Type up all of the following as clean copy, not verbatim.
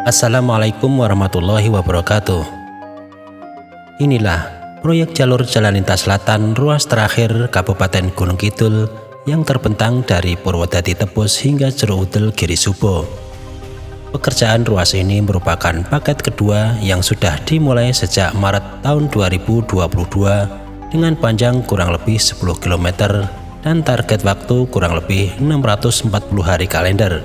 Assalamualaikum warahmatullahi wabarakatuh. Inilah proyek jalur jalan lintas selatan ruas terakhir Kabupaten Gunung Kidul yang terbentang dari Purwodadi Tepus hingga Jero Udel Girisubo. Pekerjaan ruas ini merupakan paket kedua yang sudah dimulai sejak Maret tahun 2022 dengan panjang kurang lebih 10 km dan target waktu kurang lebih 640 hari kalender.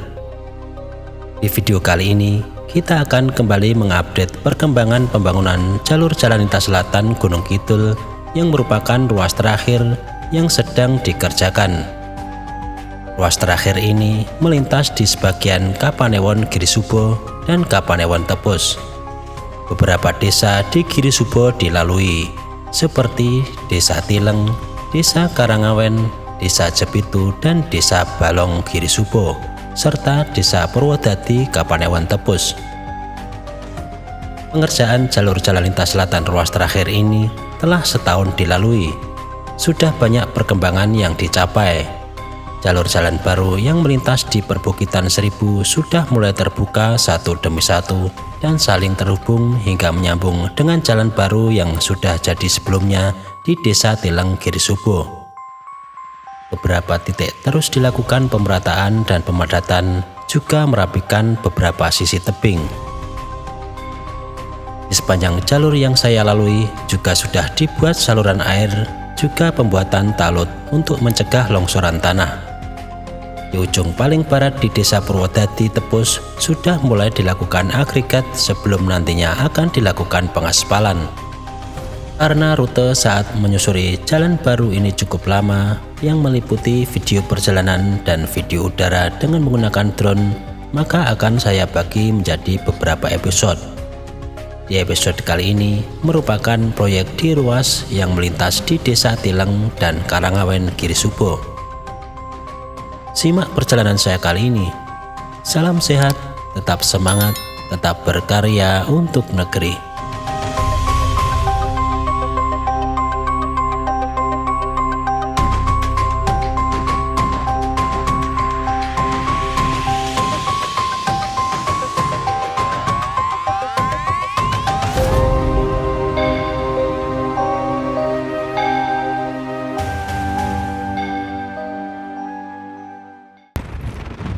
Di video kali ini, kita akan kembali mengupdate perkembangan pembangunan jalur jalan lintas selatan Gunung Kidul yang merupakan ruas terakhir yang sedang dikerjakan. Ruas terakhir ini melintas di sebagian Kapanewon Girisubo dan Kapanewon Tepus. Beberapa desa di Girisubo dilalui, seperti Desa Tileng, Desa Karangawen, Desa Jepitu, dan Desa Balong Girisubo, serta Desa Purwodadi Kapanewon Tepus. Pengerjaan jalur jalan lintas selatan ruas terakhir ini telah setahun dilalui. Sudah banyak perkembangan yang dicapai. Jalur jalan baru yang melintas di Perbukitan Seribu sudah mulai terbuka satu demi satu dan saling terhubung hingga menyambung dengan jalan baru yang sudah jadi sebelumnya di Desa Tileng Girisubo. Beberapa titik terus dilakukan pemerataan dan pemadatan, juga merapikan beberapa sisi tebing. Di sepanjang jalur yang saya lalui juga sudah dibuat saluran air, juga pembuatan talut untuk mencegah longsoran tanah. Di ujung paling barat di Desa Purwodadi Tepus sudah mulai dilakukan agregat sebelum nantinya akan dilakukan pengaspalan. Karena rute saat menyusuri jalan baru ini cukup lama, yang meliputi video perjalanan dan video udara dengan menggunakan drone, maka akan saya bagi menjadi beberapa episode. Di episode kali ini merupakan proyek di ruas yang melintas di Desa Tileng dan Karangawen Girisubo. Simak perjalanan saya kali ini. Salam sehat, tetap semangat, tetap berkarya untuk negeri.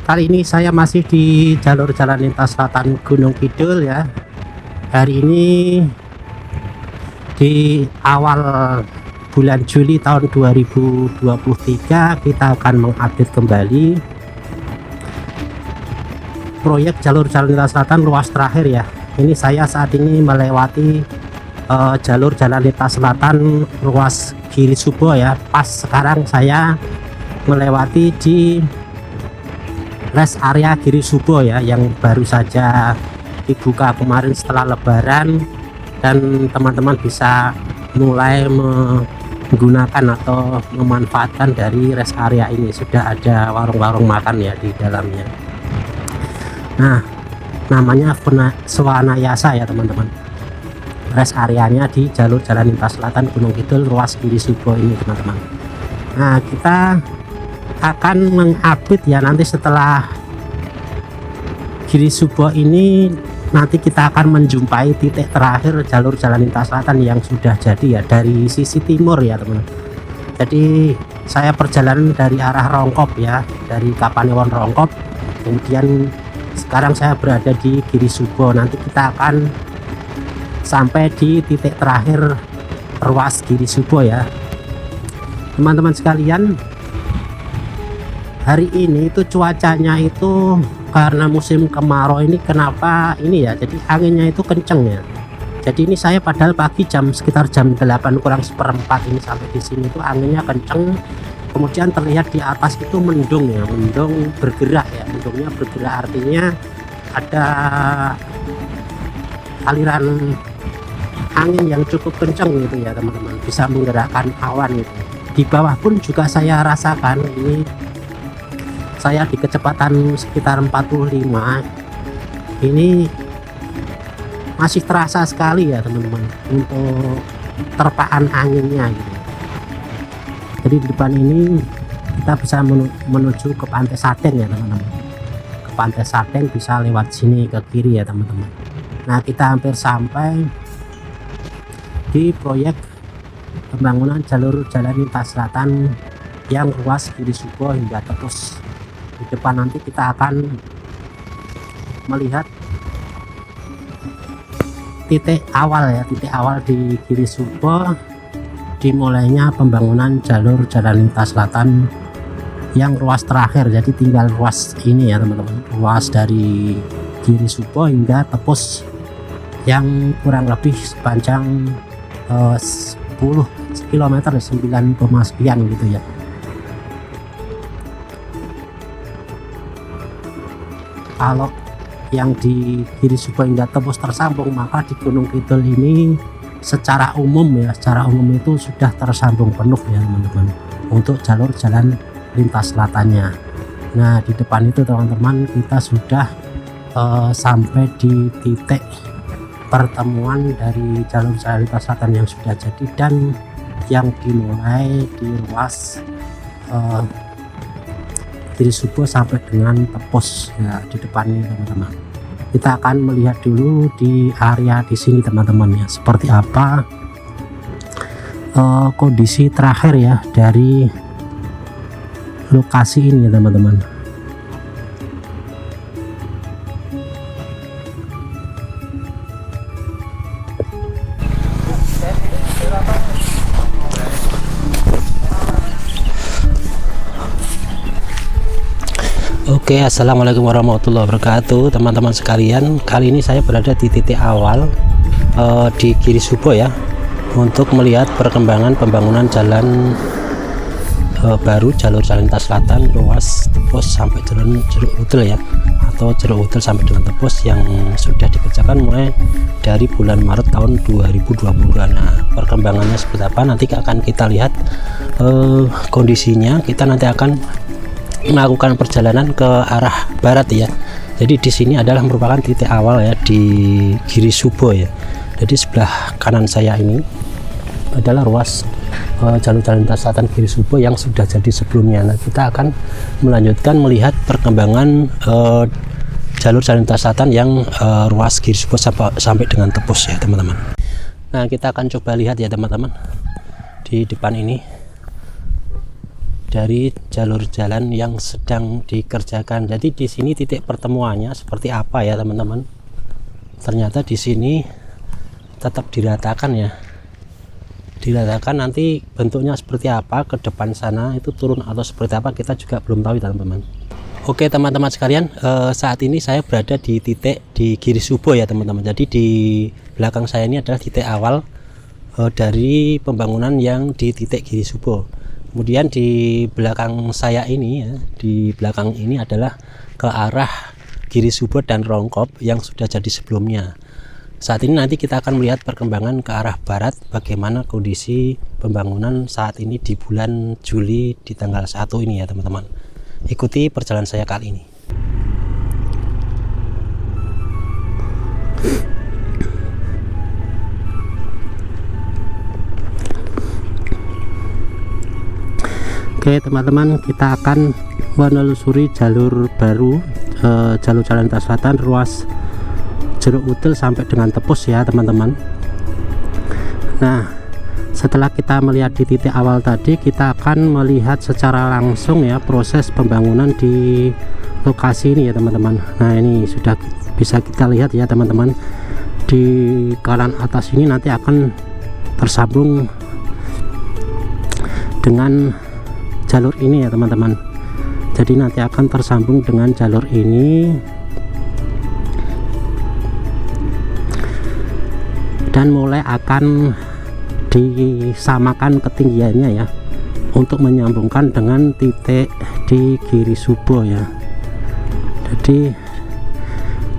Kali ini saya masih di jalur jalan lintas selatan Gunung Kidul ya. Hari ini di awal bulan Juli tahun 2023 kita akan mengupdate kembali proyek jalur jalan lintas selatan ruas terakhir ya. Ini saya saat ini melewati jalur jalan lintas selatan ruas Girisubo ya. Pas sekarang saya melewati di rest area Girisubo ya, yang baru saja dibuka kemarin setelah Lebaran, dan teman-teman bisa mulai menggunakan atau memanfaatkan dari rest area ini. Sudah ada warung-warung makan ya di dalamnya. Nah, namanya Swanayasa ya teman-teman. Rest areanya di jalur jalan lintas selatan Gunung Kidul ruas Girisubo ini teman-teman. Nah, kita akan mengupdate ya nanti setelah Girisubo ini, nanti kita akan menjumpai titik terakhir jalur jalan lintas selatan yang sudah jadi ya, dari sisi timur ya teman. Jadi saya perjalanan dari arah Rongkop ya, dari Kapanewon Rongkop, kemudian sekarang saya berada di Girisubo. Nanti kita akan sampai di titik terakhir ruas Girisubo ya teman-teman sekalian. Hari ini itu cuacanya itu karena musim kemarau ini, kenapa ini ya, jadi anginnya itu kenceng ya. Jadi ini saya padahal pagi sekitar jam 8 kurang seperempat ini sampai di sini itu anginnya kenceng. Kemudian terlihat di atas itu mendung ya, mendung bergerak ya, mendungnya bergerak artinya ada aliran angin yang cukup kenceng gitu ya teman-teman, bisa menggerakkan awan gitu. Di bawah pun juga saya rasakan ini, saya di kecepatan sekitar 45 ini masih terasa sekali ya teman-teman untuk terpaan anginnya gitu. Jadi di depan ini kita bisa menuju ke Pantai Saten ya teman-teman, ke Pantai Sarden bisa lewat sini ke kiri ya teman-teman. Nah, kita hampir sampai di proyek pembangunan jalur jalan lintas selatan yang ruas Giri Subo hingga Tepus. Di depan nanti kita akan melihat titik awal di Giri Subo, dimulainya pembangunan jalur jalan lintas selatan yang ruas terakhir. Jadi tinggal ruas ini ya teman-teman, ruas dari Giri Subo hingga Tepus yang kurang lebih sepanjang 10 km, 9, sekian gitu ya. Kalau yang di Giri Subo hingga Tepus tersambung, maka di Gunung Kidul ini secara umum itu sudah tersambung penuh ya teman-teman untuk jalur jalan lintas selatannya. Nah, di depan itu teman-teman kita sudah sampai di titik pertemuan dari jalur jalan lintas selatan yang sudah jadi dan yang dimulai di ruas Giri Subo sampai dengan Tepus ya, di depan ini teman-teman. Kita akan melihat dulu di area di sini teman-teman ya, seperti apa kondisi terakhir ya dari lokasi ini ya teman-teman. Oke, assalamualaikum warahmatullahi wabarakatuh teman-teman sekalian. Kali ini saya berada di titik awal di Giri Subo ya, untuk melihat perkembangan pembangunan jalan baru jalur jalan lintas selatan ruas Tepus sampai jalan Jeruk Udel ya, atau Jeruk Udel sampai dengan Tepus yang sudah dikerjakan mulai dari bulan Maret tahun 2022. Nah, perkembangannya seperti apa nanti akan kita lihat kondisinya. Kita nanti akan melakukan perjalanan ke arah barat ya. Jadi di sini adalah merupakan titik awal ya di Giri Subo ya. Jadi sebelah kanan saya ini adalah ruas jalur jalan lintas selatan Giri Subo yang sudah jadi sebelumnya. Nah, kita akan melanjutkan melihat perkembangan jalur jalan lintas selatan yang ruas Giri Subo sampai dengan Tepus ya teman-teman. Nah, kita akan coba lihat ya teman-teman di depan ini dari jalur jalan yang sedang dikerjakan. Jadi di sini titik pertemuannya seperti apa ya teman-teman. Ternyata di sini tetap diratakan ya. Diratakan, nanti bentuknya seperti apa ke depan sana itu turun atau seperti apa kita juga belum tahu ya teman-teman. Oke teman-teman sekalian, saat ini saya berada di titik di Giri Subo ya teman-teman. Jadi di belakang saya ini adalah titik awal dari pembangunan yang di titik Giri Subo. Kemudian di belakang saya ini ya, di belakang ini adalah ke arah Giri Subo dan Rongkop yang sudah jadi sebelumnya. Saat ini nanti kita akan melihat perkembangan ke arah barat, bagaimana kondisi pembangunan saat ini di bulan Juli di tanggal 1 ini ya teman-teman. Ikuti perjalanan saya kali ini. Oke teman-teman, kita akan menelusuri jalur baru, jalur jalan lintas selatan ruas Jeruk Udel sampai dengan Tepus ya teman-teman. Nah, setelah kita melihat di titik awal tadi, kita akan melihat secara langsung ya proses pembangunan di lokasi ini ya teman-teman. Nah, ini sudah bisa kita lihat ya teman-teman, di kanan atas ini nanti akan tersambung dengan jalur ini ya teman-teman. Jadi nanti akan tersambung dengan jalur ini dan mulai akan disamakan ketinggiannya ya, untuk menyambungkan dengan titik di Giri Subo ya. Jadi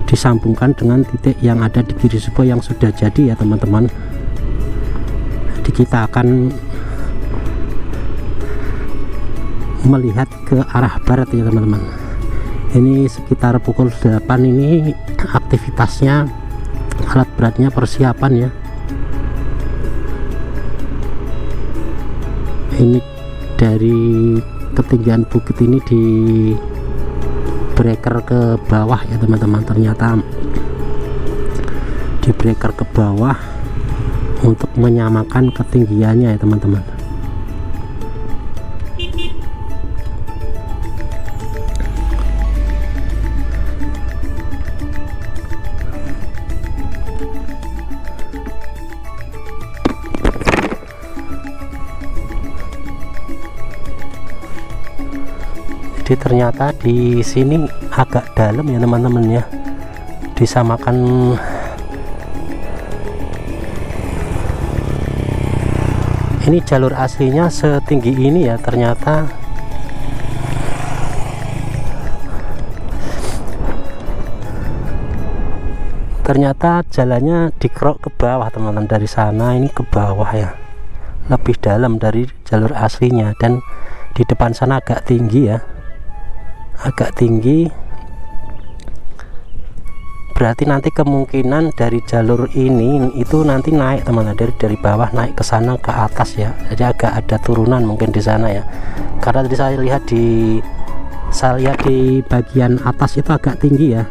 disambungkan dengan titik yang ada di Giri Subo yang sudah jadi ya teman-teman. Jadi kita akan melihat ke arah barat ya teman-teman. Ini sekitar pukul 8 ini aktivitasnya, alat beratnya persiapan ya. Ini dari ketinggian bukit ini breaker ke bawah ya teman-teman, ternyata di breaker ke bawah untuk menyamakan ketinggiannya ya teman-teman. Jadi ternyata di sini agak dalam ya teman-teman ya, disamakan ini jalur aslinya setinggi ini ya, ternyata jalannya dikerok ke bawah teman-teman, dari sana ini ke bawah ya, lebih dalam dari jalur aslinya. Dan di depan sana agak tinggi ya, agak tinggi, berarti nanti kemungkinan dari jalur ini itu nanti naik teman-teman, dari bawah naik ke sana ke atas ya, jadi agak ada turunan mungkin di sana ya, karena tadi saya lihat di bagian atas itu agak tinggi ya.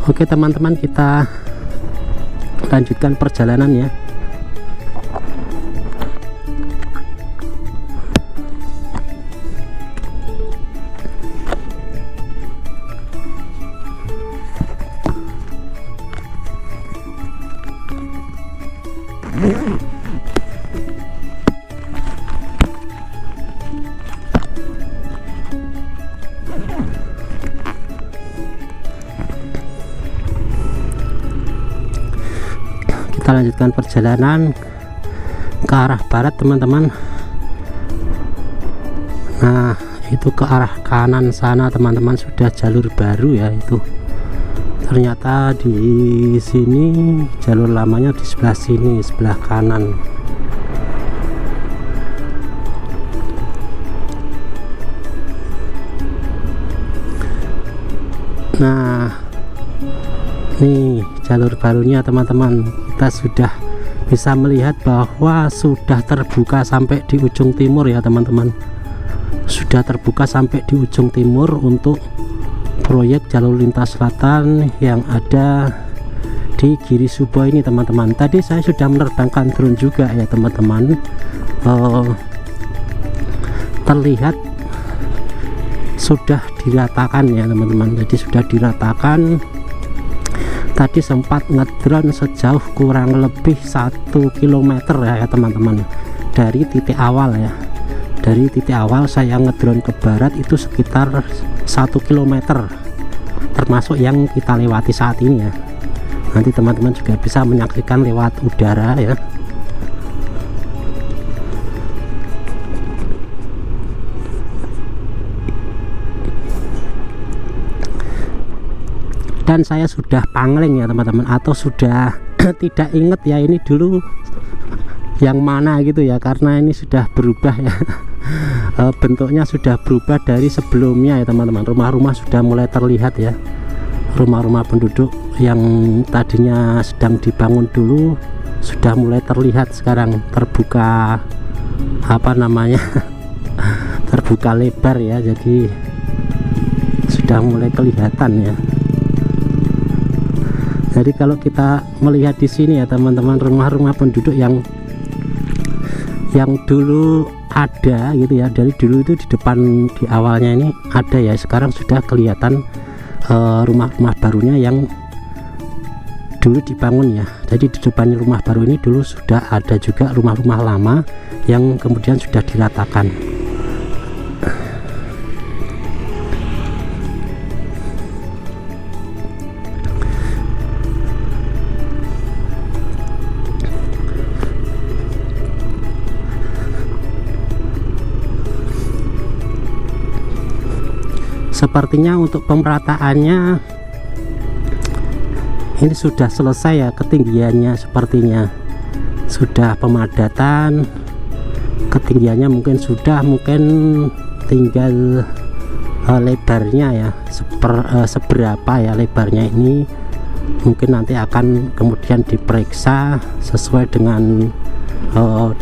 Oke teman-teman, kita lanjutkan perjalanan ya. Kita lanjutkan perjalanan ke arah barat teman-teman. Nah itu ke arah kanan sana teman-teman, sudah jalur baru ya. Itu ternyata di sini jalur lamanya di sebelah sini, sebelah kanan. Nah nih jalur barunya teman-teman, kita sudah bisa melihat bahwa sudah terbuka sampai di ujung timur ya teman-teman, sudah terbuka sampai di ujung timur untuk proyek jalur lintas selatan yang ada di Giri Subo ini teman-teman. Tadi saya sudah menerbangkan drone juga ya teman-teman, terlihat sudah diratakan ya teman-teman, jadi sudah diratakan. Tadi sempat ngedrone sejauh kurang lebih 1 km ya teman-teman, dari titik awal ya, dari titik awal saya ngedrone ke barat itu sekitar 1 km, termasuk yang kita lewati saat ini ya. Nanti teman-teman juga bisa menyaksikan lewat udara ya. Dan saya sudah pangling ya teman-teman, atau sudah tidak inget ya ini dulu yang mana gitu ya, karena ini sudah berubah ya. Bentuknya sudah berubah dari sebelumnya ya teman-teman. Rumah-rumah sudah mulai terlihat ya, rumah-rumah penduduk yang tadinya sedang dibangun dulu sudah mulai terlihat sekarang, terbuka apa namanya terbuka lebar ya, jadi sudah mulai kelihatan ya. Jadi kalau kita melihat di sini ya teman-teman, rumah-rumah penduduk yang dulu ada gitu ya, dari dulu itu di depan di awalnya ini ada ya, sekarang sudah kelihatan rumah-rumah barunya yang dulu dibangun ya. Jadi di depannya rumah baru ini dulu sudah ada juga rumah-rumah lama yang kemudian sudah diratakan. Sepertinya untuk pemerataannya ini sudah selesai ya, ketinggiannya sepertinya sudah pemadatan, ketinggiannya mungkin sudah, mungkin tinggal lebarnya ya, seberapa ya lebarnya ini, mungkin nanti akan kemudian diperiksa sesuai dengan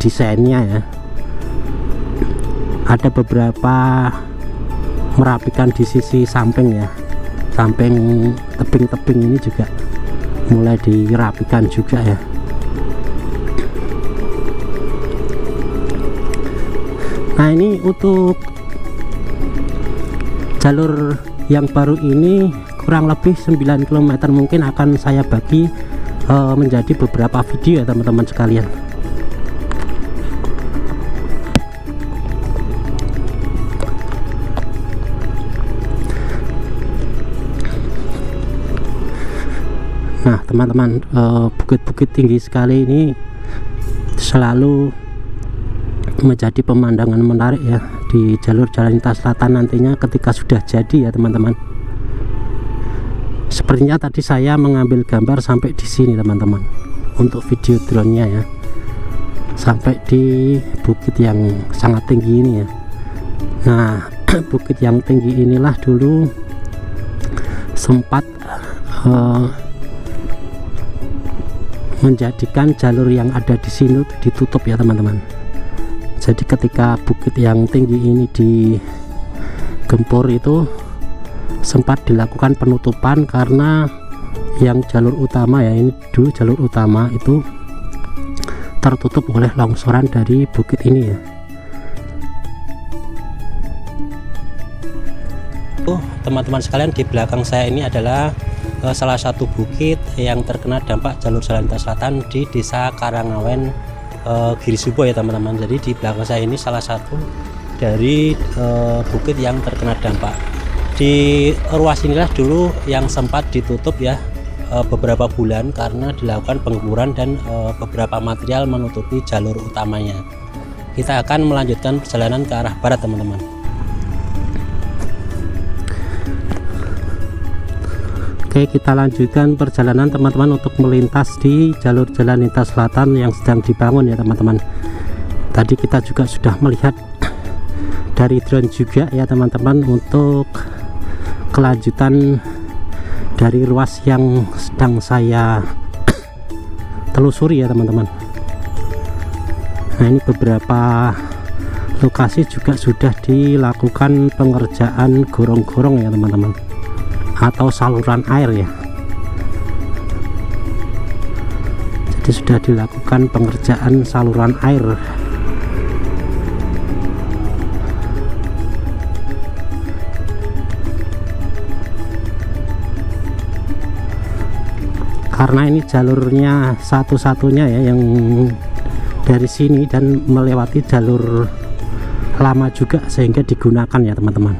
desainnya ya. Ada beberapa merapikan di sisi samping ya, samping tebing-tebing ini juga mulai dirapikan juga ya. Nah ini untuk jalur yang baru ini kurang lebih 9 km, mungkin akan saya bagi menjadi beberapa video ya teman-teman sekalian. Nah teman-teman, bukit-bukit tinggi sekali ini selalu menjadi pemandangan menarik ya di jalur jalan lintas selatan nantinya ketika sudah jadi ya teman-teman. Sepertinya tadi saya mengambil gambar sampai di sini teman-teman untuk video drone-nya ya, sampai di bukit yang sangat tinggi ini ya. Nah bukit yang tinggi inilah dulu sempat menjadikan jalur yang ada di sini ditutup ya teman-teman. Jadi ketika bukit yang tinggi ini digempur itu sempat dilakukan penutupan karena yang jalur utama ya, ini dulu jalur utama itu tertutup oleh longsoran dari bukit ini ya. Teman-teman sekalian, di belakang saya ini adalah salah satu bukit yang terkena dampak jalur jalan lintas selatan di Desa Karangawen, Girisubo ya teman-teman. Jadi di belakang saya ini salah satu dari bukit yang terkena dampak. Di ruas inilah dulu yang sempat ditutup ya beberapa bulan karena dilakukan penggemburan dan beberapa material menutupi jalur utamanya. Kita akan melanjutkan perjalanan ke arah barat teman-teman. Oke, kita lanjutkan perjalanan teman-teman untuk melintas di jalur jalan lintas selatan yang sedang dibangun ya teman-teman. Tadi kita juga sudah melihat dari drone juga ya teman-teman untuk kelanjutan dari ruas yang sedang saya telusuri ya teman-teman. Nah ini beberapa lokasi juga sudah dilakukan pengerjaan gorong-gorong ya teman-teman, atau saluran air ya. Jadi sudah dilakukan pengerjaan saluran air. Karena ini jalurnya satu-satunya ya yang dari sini dan melewati jalur lama juga sehingga digunakan ya teman-teman.